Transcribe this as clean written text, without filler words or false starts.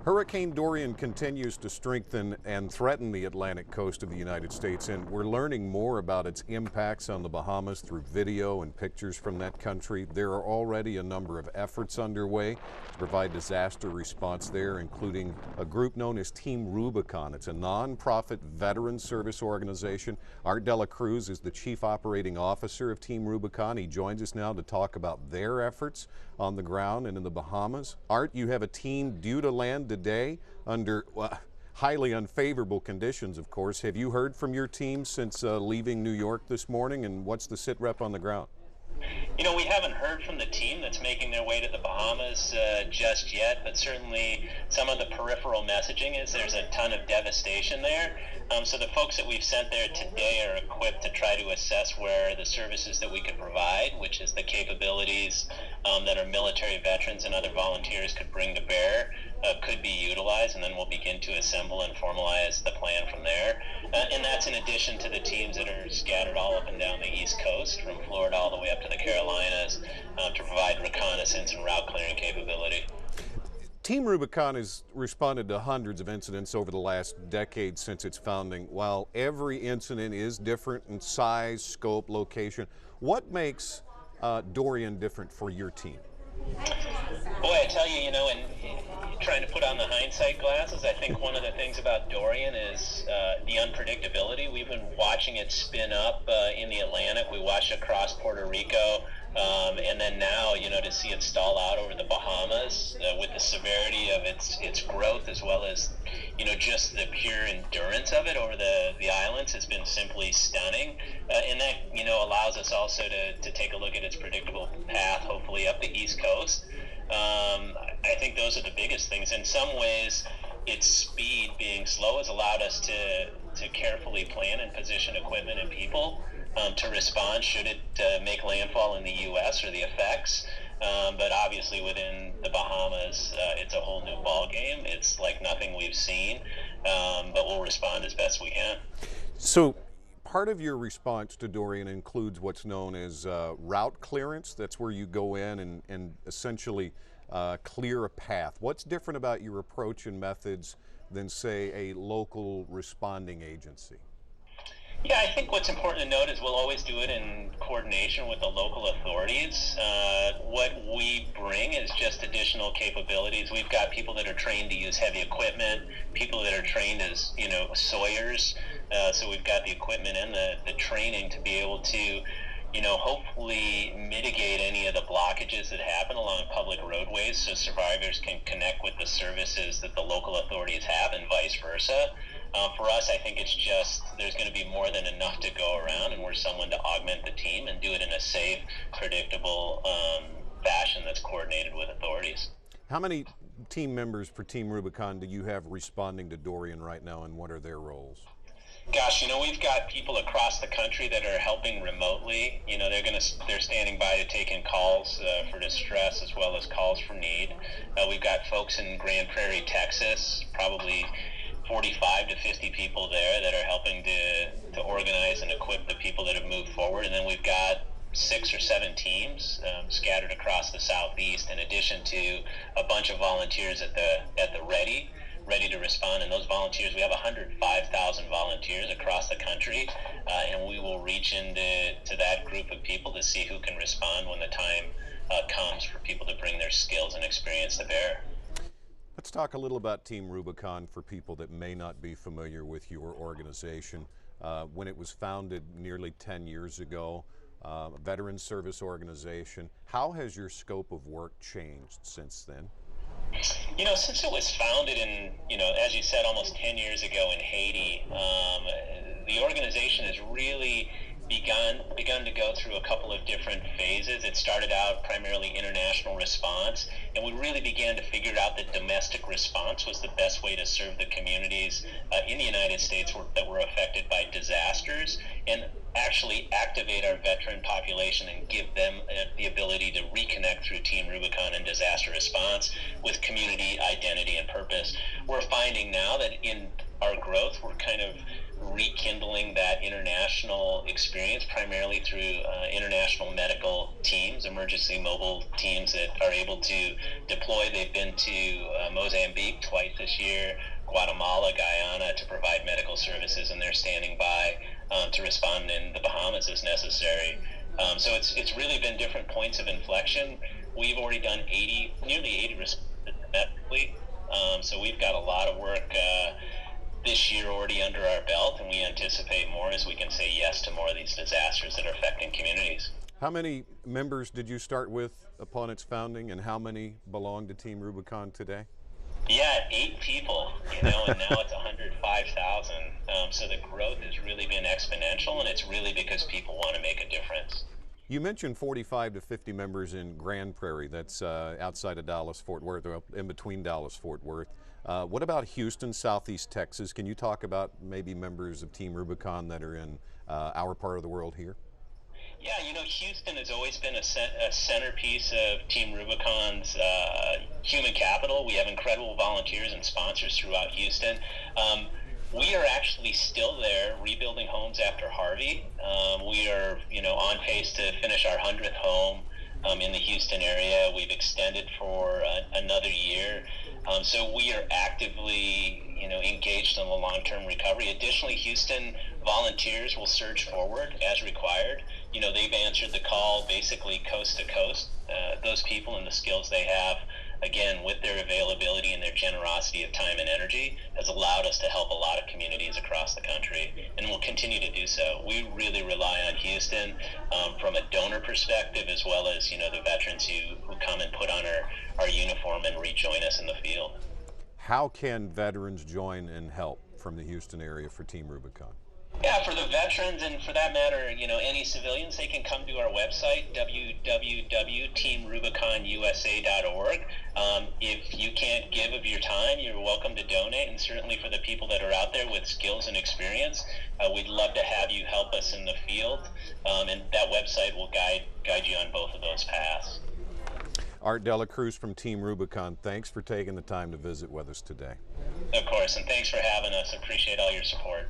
Hurricane Dorian continues to strengthen and threaten the Atlantic coast of the United States, and we're learning more about its impacts on the Bahamas through video and pictures from that country. There are already a number of efforts underway to provide disaster response there, including a group known as Team Rubicon. It's a nonprofit veteran service organization. Art Dela Cruz is the Chief Operating Officer of Team Rubicon. He joins us now to talk about their efforts on the ground and in the Bahamas. Art, you have a team due to land today under highly unfavorable conditions, of course. Have you heard from your team since leaving New York this morning, and what's the sit rep on the ground? You know, we haven't heard from the team that's making their way to the Bahamas just yet, but certainly some of the peripheral messaging is there's a ton of devastation there. So the folks that we've sent there today are equipped to try to assess where the services that we could provide, which is the capabilities that our military veterans and other volunteers could bring to bear, could be utilized, and then we'll begin to assemble and formalize the plan from there. And that's in addition to the teams that are scattered all up and down the East Coast, from Florida all the way up to the Carolinas, to provide reconnaissance and route clearing capability. Team Rubicon has responded to hundreds of incidents over the last decade since its founding. While every incident is different in size, scope, location, what makes Dorian different for your team? Boy, I tell you, you know, and trying to put on the hindsight glasses, I think one of the things about Dorian is the unpredictability. We've been watching it spin up in the Atlantic. We watched it across Puerto Rico, and then now, you know, to see it stall out over the Bahamas with the severity of its growth, as well as, you know, just the pure endurance of it over the islands has been simply stunning. And that, you know, allows us also to take a look at its predictable path, hopefully up the East Coast. I think those are the biggest things. In some ways, its speed being slow has allowed us to carefully plan and position equipment and people to respond should it make landfall in the U.S. or the effects. But obviously within the Bahamas, it's a whole new ball game. It's like nothing we've seen, but we'll respond as best we can. So part of your response to Dorian includes what's known as route clearance. That's where you go in and essentially clear a path. What's different about your approach and methods than, say, a local responding agency? Yeah, I think what's important to note is we'll always do it in coordination with the local authorities. What we bring is just additional capabilities. We've got people that are trained to use heavy equipment, people that are trained as, you know, sawyers. So we've got the equipment and the training to be able to, you know, hopefully mitigate any of the blockages that happen along public roadways so survivors can connect with the services that the local authorities have and vice versa. For us, I think it's just there's going to be more than enough to go around, and we're someone to augment the team and do it in a safe, predictable fashion that's coordinated with authorities. How many team members for Team Rubicon do you have responding to Dorian right now, and what are their roles? Gosh, you know, we've got people across the country that are helping remotely. You know, they're standing by to take in calls for distress as well as calls for need. We've got folks in Grand Prairie, Texas, probably 45 to 50 people there that are helping to organize and equip the people that have moved forward. And then we've got 6 or 7 teams scattered across the southeast, in addition to a bunch of volunteers at the ready to respond. And those volunteers, we have 105,000 volunteers across the country, and we will reach into that group of people to see who can respond when the time comes for people to bring their skills and experience to bear. Let's talk a little about Team Rubicon for people that may not be familiar with your organization. When it was founded nearly 10 years ago, a veteran service organization, how has your scope of work changed since then? You know, since it was founded in, you know, as you said, almost 10 years ago in Haiti, the organization has really begun to go through a couple of different phases. It started out primarily international response, and we really began to figure out that domestic response was the best way to serve the communities in the United States that were affected by disasters, and actually activate our veteran population and give them the ability to reconnect through Team Rubicon and disaster response with community identity and purpose. We're finding now that in our growth, we're kind of rekindling that international experience, primarily through international medical teams, emergency mobile teams that are able to deploy. They've been to Mozambique twice this year, Guatemala, Guyana, to provide medical services, and they're standing by to respond in the Bahamas as necessary. So it's really been different points of inflection. We've already done nearly 80 responses domestically. So we've got a lot of work this year already under our belt, and we anticipate more as we can say yes to more of these disasters that are affecting communities. How many members did you start with upon its founding, and how many belong to Team Rubicon today? Yeah, 8 people, and now it's 105,000. So the growth has really been exponential, and it's really because people want to make a difference. You mentioned 45 to 50 members in Grand Prairie. That's outside of Dallas-Fort Worth, or in between Dallas-Fort Worth. What about Houston, Southeast Texas? Can you talk about maybe members of Team Rubicon that are in our part of the world here? Yeah, Houston has always been a centerpiece of Team Rubicon's human capital. We have incredible volunteers and sponsors throughout Houston. We are actually still there rebuilding homes after Harvey. We are, on pace to finish our 100th home in the Houston area. We've extended for another year. So we are actively, engaged in the long-term recovery. Additionally, Houston volunteers will surge forward as required. They've answered the call basically coast to coast. Those people and the skills they have, again, with their availability and their generosity of time and energy, has allowed us to help a lot of communities across the country, and we'll continue to do so. We really rely on Houston from a donor perspective, as well as, the veterans who come and put on our uniform and rejoin us in the field. How can veterans join and help from the Houston area for Team Rubicon? Yeah, for the veterans, and for that matter, any civilians, they can come to our website, www.teamrubiconusa.org. If you can't give of your time, you're welcome to donate, and certainly for the people that are out there with skills and experience, we'd love to have you help us in the field, and that website will guide you on both of those paths. Art Dela Cruz from Team Rubicon, thanks for taking the time to visit with us today. Of course, and thanks for having us. Appreciate all your support.